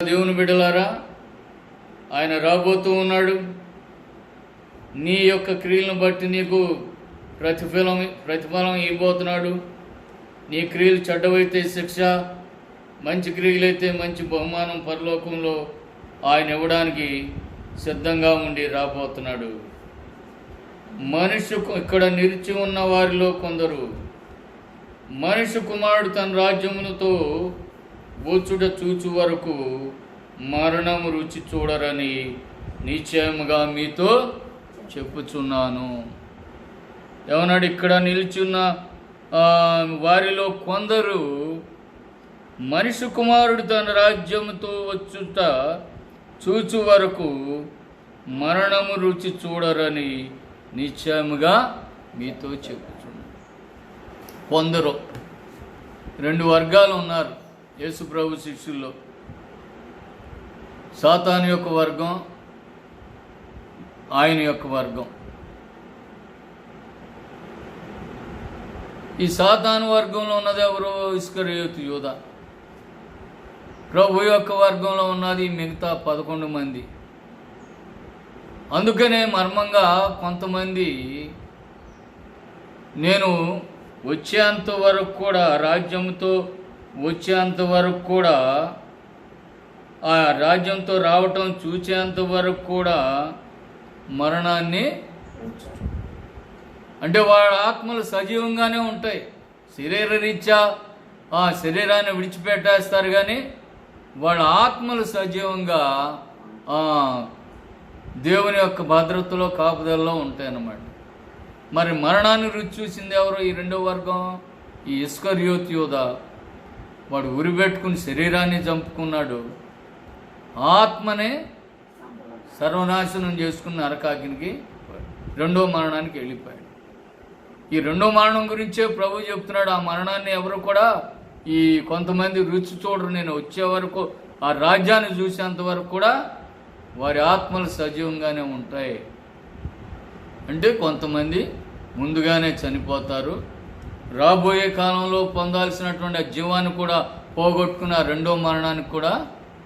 దేవుని బిడ్డలారా, ఆయన రాబోతూ ఉన్నాడు. నీ యొక్క క్రియలను బట్టి నీకు ప్రతిఫలం ఇవ్వబోతున్నాడు. నీ క్రియలు చెడ్డవైతే శిక్ష, మంచి క్రియలైతే మంచి బహుమానం పరలోకంలో ఆయన ఇవ్వడానికి సిద్ధంగా ఉండి రాబోతున్నాడు. ఇక్కడ నిలిచి ఉన్న వారిలో కొందరు మనిషి కుమారుడు తన రాజ్యములతో వచ్చుట చూచు వరకు మరణము రుచి చూడరని నిశ్చయముగా మీతో చెప్పుచున్నాను. ఏమన్నాడు? ఇక్కడ నిలిచున్న వారిలో కొందరు మనిషి కుమారుడు తన రాజ్యముతో వచ్చుట చూచు వరకు మరణము రుచి చూడరని నిశ్చయముగా మీతో చెప్పుచున్నాను. కొందరు రెండు వర్గాలు ఉన్నారు యేసు ప్రభు శిష్యుల్లో. సాతాను యొక్క వర్గం, ఆయన యొక్క వర్గం. ఈ సాతాను వర్గంలో ఉన్నది ఎవరో? ఇస్కరియోతు యూదా. ప్రభు యొక్క వర్గంలో ఉన్నది మిగతా 11 మంది. అందుకనే మర్మంగా కొంతమంది నేను వచ్చేంత వరకు కూడా, రాజ్యంతో వచ్చేంత వరకు కూడా, ఆ రాజ్యంతో రావటం చూచేంత వరకు కూడా మరణాన్ని, అంటే వాళ్ళ ఆత్మలు సజీవంగానే ఉంటాయి. శరీరరీత్యా ఆ శరీరాన్ని విడిచిపెట్టేస్తారు, కానీ వాళ్ళ ఆత్మలు సజీవంగా దేవుని యొక్క భద్రతలో కాపుదలలో ఉంటాయన్నమాట. మరి మరణాన్ని రుచి చూసింది ఎవరు? ఈ రెండో వర్గం, ఈ ఇస్కరియోతు యూదా. వాడు ఉరిపెట్టుకుని శరీరాన్ని చంపుకున్నాడు, ఆత్మనే సర్వనాశనం చేసుకున్న నరకాగ్నికి రెండో మరణానికి వెళ్ళిపోయాడు. ఈ రెండో మరణం గురించే ప్రభు చెప్తున్నాడు. ఆ మరణాన్ని ఎవరు కూడా, ఈ కొంతమంది రుచి చూడరు. నేను వచ్చే వరకు, ఆ రాజ్యాన్ని చూసేంత వరకు కూడా వారి ఆత్మలు సజీవంగానే ఉంటాయి. అంటే కొంతమంది ముందుగానే చనిపోతారు. రాబోయే కాలంలో పొందాల్సినటువంటి ఆ జీవాన్ని కూడా పోగొట్టుకున్న రెండో మరణానికి కూడా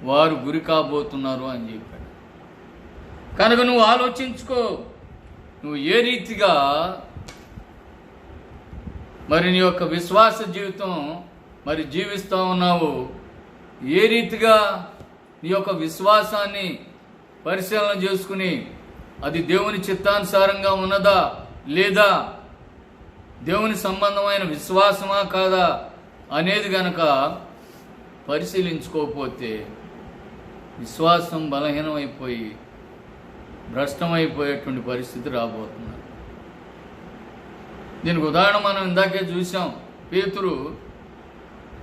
వారు గురి కాబోతున్నారు అని చెప్పాడు. కనుక నువ్వు ఆలోచించుకో, నువ్వు ఏ రీతిగా మరి నీ యొక్క విశ్వాస జీవితం మరి జీవిస్తూ ఉన్నావు, ఏ రీతిగా నీ యొక్క విశ్వాసాన్ని పరిశీలన చేసుకుని అది దేవుని చిత్తానుసారంగా ఉన్నదా లేదా, దేవుని సంబంధమైన విశ్వాసమా కాదా అనేది గనక పరిశీలించుకోకపోతే విశ్వాసం బలహీనమైపోయి భ్రష్టమైపోయేటువంటి పరిస్థితి రాబోతుంది. దీనికి ఉదాహరణ మనం ఇందాకే చూసాం. పేతురు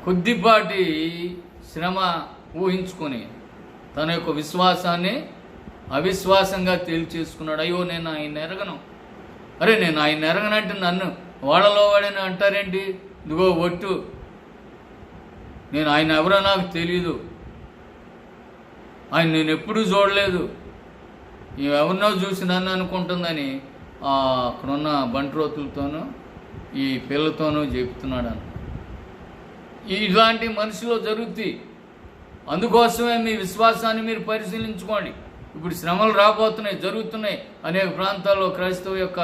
కొద్దిపాటి శ్రమ ఊహించుకొని తన యొక్క విశ్వాసాన్ని అవిశ్వాసంగా తేల్చేసుకున్నాడు. అయ్యో, నేను ఆయన ఎరగను, అరే నేను ఆయన ఎరగనంటే నన్ను వాళ్ళలో వాడని అంటారేంటి? ఇదిగో ఒట్టు, నేను ఆయన ఎవరో నాకు తెలీదు, ఆయన నేను ఎప్పుడూ చూడలేదు, ఎవరినో చూసి నన్ను అనుకుంటుందని అక్కడున్న బంట్రోతులతోనూ ఈ పిల్లతోనూ చెప్తున్నాడు అన్న. ఇలాంటి మనిషిలో జరుగుతాయి. అందుకోసమే మీ విశ్వాసాన్ని మీరు పరిశీలించుకోండి. ఇప్పుడు శ్రమలు రాబోతున్నాయి, జరుగుతున్నాయి. అనేక ప్రాంతాల్లో క్రైస్తవ యొక్క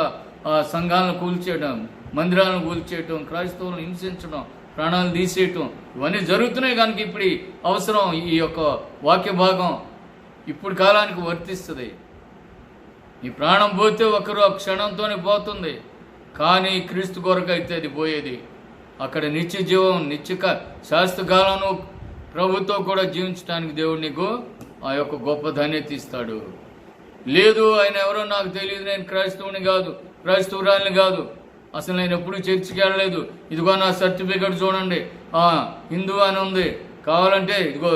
సంఘాలను కూల్చేయడం, మందిరాలను కూల్చేయటం, క్రైస్తవులను హింసించడం, ప్రాణాలు తీసేయటం, ఇవన్నీ జరుగుతున్నాయి. కనుక ఇప్పుడు అవసరం, ఈ యొక్క వాక్య భాగం ఇప్పుడు కాలానికి వర్తిస్తుంది. ఈ ప్రాణం పోతే ఒకరు క్షణంతోనే పోతుంది, కానీ క్రీస్తు కొరకు అయితే అది పోయేది. అక్కడ నిత్య జీవం, శాశ్వతకాలను ప్రభుతో కూడా జీవించడానికి దేవుడు నీకు ఆ యొక్క గొప్ప ధన్యత ఇస్తాడు. లేదు, ఆయన ఎవరో నాకు తెలియదు, నేను క్రైస్తవుని కాదు, క్రైస్తవురాలిని కాదు, అసలు నేను ఎప్పుడు చర్చికి వెళ్ళలేదు, ఇదిగో నా సర్టిఫికెట్ చూడండి, హిందూ అని ఉంది, కావాలంటే ఇదిగో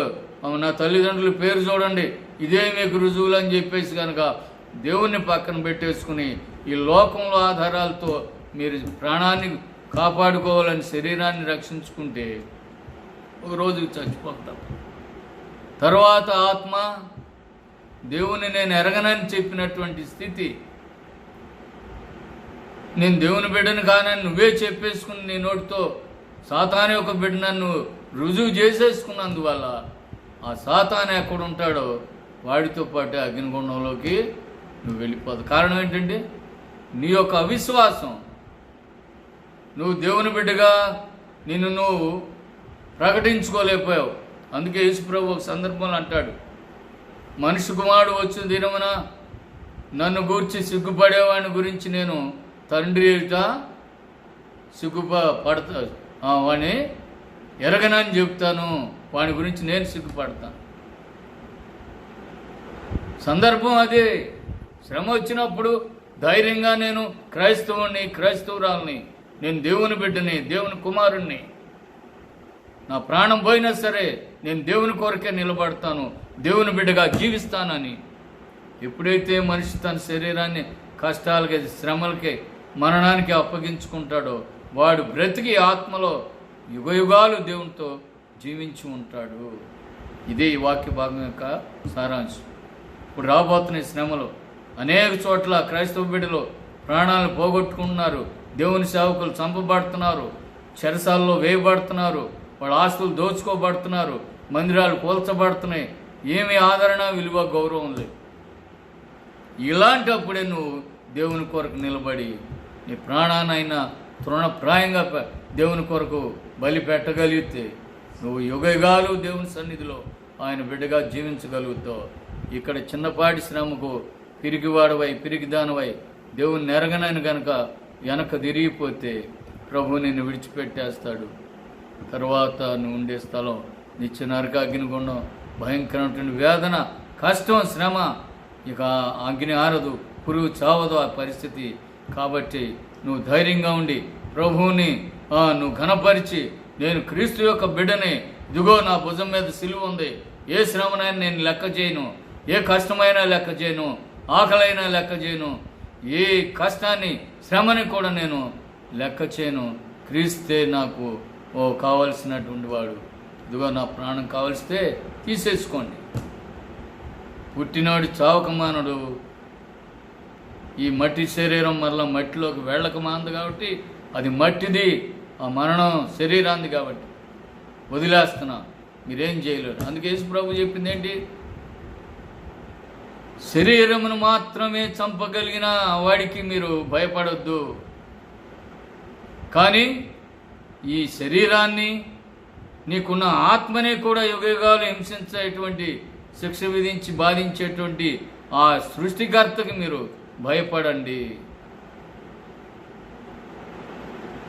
నా తల్లిదండ్రుల పేరు చూడండి, ఇదే మీకు రుజువులు అని చెప్పేసి కనుక దేవుణ్ణి పక్కన పెట్టేసుకుని ఈ లోకంలో ఆధారాలతో మీరు ప్రాణాన్ని కాపాడుకోవాలని శరీరాన్ని రక్షించుకుంటే ఒకరోజు చచ్చిపోతాం. తర్వాత ఆత్మ దేవుని నేను ఎరగనని చెప్పినటువంటి స్థితి, నేను దేవుని బిడ్డను కానని నువ్వే చెప్పేసుకుని నీ నోటితో సాతాను యొక్క బిడ్డ నన్ను రుజువు చేసేసుకున్నందువల్ల ఆ సాతాను ఎక్కడ ఉంటాడో వాడితో పాటు అగ్నిగుండంలోకి నువ్వు వెళ్ళిపోదు. కారణం ఏంటంటే నీ యొక్క అవిశ్వాసం. నువ్వు దేవుని బిడ్డగా నిన్ను నువ్వు ప్రకటించుకోలేకపోయావు. అందుకే యేసుప్రభు ఒక సందర్భంలో అంటాడు, మనిషి కుమారుడు వచ్చిన దినమున నన్ను గూర్చి సిగ్గుపడేవాడిని గురించి నేను తండ్రి ఎదుట సిగ్గుపడతా, వాడిని ఎరగనని చెప్తాను, వాడి గురించి నేను సిగ్గుపడతాను. సందర్భం అదే. శ్రమ వచ్చినప్పుడు ధైర్యంగా నేను క్రైస్తవుని, క్రైస్తవురాల్ని, నేను దేవుని బిడ్డని, దేవుని కుమారుణ్ణి, నా ప్రాణం పోయినా సరే నేను దేవుని కొరకే నిలబడతాను, దేవుని బిడ్డగా జీవిస్తానని ఎప్పుడైతే మనిషి తన శరీరాన్ని కష్టాలకి, శ్రమలకి, మరణానికి అప్పగించుకుంటాడో వాడు బ్రతికి ఆత్మలో యుగయుగాలు దేవునితో జీవించి ఉంటాడు. ఇదే ఈ వాక్య భాగం యొక్క సారాంశం. ఇప్పుడు రాబోతున్న శ్రమలు అనేక చోట్ల క్రైస్తవ బిడ్డలు ప్రాణాలు పోగొట్టుకుంటున్నారు, దేవుని సేవకులు చంపబడుతున్నారు, చెరసాల్లో వేయబడుతున్నారు, వాళ్ళ ఆస్తులు దోచుకోబడుతున్నారు, మందిరాలు కూల్చబడుతున్నాయి. ఏమి ఆదరణ, విలువ, గౌరవం లేదు. ఇలాంటప్పుడే నువ్వు దేవుని కొరకు నిలబడి నీ ప్రాణానైనా తృణప్రాయంగా దేవుని కొరకు బలి పెట్టగలిగితే నువ్వు యుగయుగాలు దేవుని సన్నిధిలో ఆయన బిడ్డగా జీవించగలుగుతావు. ఇక్కడ చిన్నపాటి శ్రమకు పిరిగివాడవై, పిరిగిదానవై దేవుని నెరగనని గనక వెనక తిరిగిపోతే ప్రభు నిన్ను విడిచిపెట్టేస్తాడు. తర్వాత నువ్వు ఉండే స్థలం నిత్య నరకాగ్నిగుండం, భయంకరమైన వేదన, కష్టం, శ్రమ. ఇక అగ్ని ఆరదు, పురుగు చావదు ఆ పరిస్థితి. కాబట్టి నువ్వు ధైర్యంగా ఉండి ప్రభువుని నువ్వు ఘనపరిచి, నేను క్రీస్తు యొక్క బిడ్డని, ఇదిగో నా భుజం మీద సిలువ ఉంది, ఏ శ్రమనైనా నేను లెక్క చేయను, ఏ కష్టమైనా లెక్క చేయను, ఆకలైనా లెక్క చేయను, ఏ కష్టాన్ని, శ్రమని కూడా నేను లెక్క చేయను. క్రీస్తే నాకు కావలసినటువంటి వాడు. ఇదిగో నా ప్రాణం కావలిస్తే తీసేసుకోండి. పుట్టినాడు చావక మానడు. ఈ మట్టి శరీరం మరలా మట్టిలోకి వెళ్ళక మానదు కాబట్టి అది మట్టిది, ఆ మరణం శరీరాంది కాబట్టి వదిలేస్తున్నా, మీరేం చేయలేరు. అందుకే యేసు ప్రభు చెప్పింది ఏంటి? శరీరమును మాత్రమే చంపగలిగిన వాడికి మీరు భయపడొద్దు, కానీ ఈ శరీరాన్ని, నీకున్న ఆత్మని కూడా యుగయుగాలు హింసించేటువంటి, శిక్ష విధించి బాధించేటువంటి ఆ సృష్టికర్తకి మీరు భయపడండి.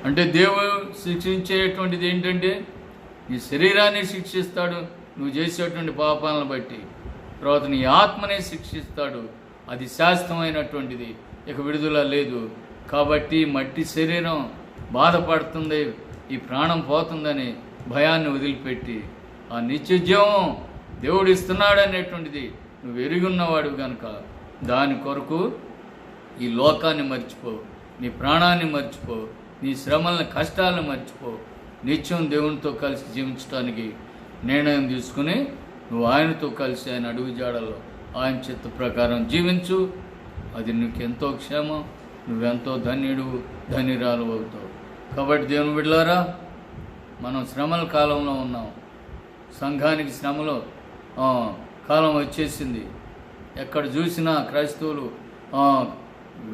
అంటే దేవుడు శిక్షించేటువంటిది ఏంటంటే నీ శరీరాన్ని శిక్షిస్తాడు నువ్వు చేసేటువంటి పాపాలను బట్టి, తర్వాత నీ ఆత్మనే శిక్షిస్తాడు. అది శాశ్వతమైనటువంటిది, ఇక విడుదల లేదు. కాబట్టి మట్టి శరీరం బాధపడుతుంది, ఈ ప్రాణం పోతుందని భయాన్ని వదిలిపెట్టి ఆ నిత్యజీవం దేవుడు ఇస్తున్నాడు అనేటువంటిది నువ్వు ఎరుగున్నవాడు కనుక దాని కొరకు ఈ లోకాన్ని మర్చిపో, నీ ప్రాణాన్ని మర్చిపో, నీ శ్రమలను, కష్టాలను మర్చిపో. నిత్యం దేవునితో కలిసి జీవించడానికి నిర్ణయం తీసుకుని నువ్వు ఆయనతో కలిసి ఆయన అడుగు జాడల్లో ఆయన చిత్త ప్రకారం జీవించు. అది నీకెంతో క్షేమం, నువ్వెంతో ధన్యుడు, ధన్యురాలు అవుతావు. కాబట్టి దేవుని బిడ్డలారా, మనం శ్రమల కాలంలో ఉన్నాం. సంఘానికి శ్రమలో కాలం వచ్చేసింది. ఎక్కడ చూసినా క్రైస్తవులు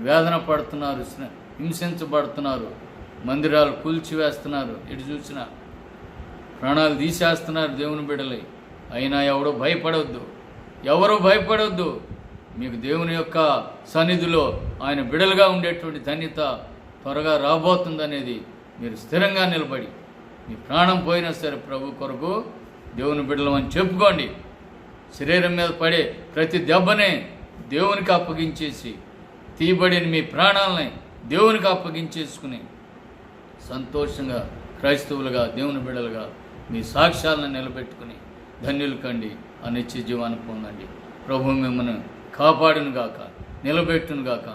వేదన పడుతున్నారు, హింసించబడుతున్నారు, మందిరాలు కూల్చివేస్తున్నారు, ఎటు చూసినా ప్రాణాలు తీసేస్తున్నారు దేవుని బిడ్డలై. అయినా ఎవడో భయపడవద్దు, ఎవరు భయపడవద్దు. మీకు దేవుని యొక్క సన్నిధిలో ఆయన బిడలుగా ఉండేటువంటి ధన్యత త్వరగా రాబోతుందనేది మీరు స్థిరంగా నిలబడి మీ ప్రాణం పోయినా సరే ప్రభు కొరకు దేవుని బిడ్డలమని చెప్పుకోండి. శరీరం మీద పడే ప్రతి దెబ్బనే దేవునికి అప్పగించేసి, తీయబడిన మీ ప్రాణాలని దేవునికి అప్పగించేసుకుని సంతోషంగా క్రైస్తవులుగా, దేవుని బిడ్డలుగా మీ సాక్ష్యాలను నిలబెట్టుకుని ధన్యులు కండి, ఆ నిత్య జీవాన్ని పొందండి. ప్రభు మిమ్మల్ని కాపాడును గాక, నిలబెట్టును గాక,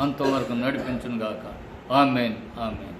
అంతవరకు నడిపించును గాక. ఆమేన్, ఆమేన్.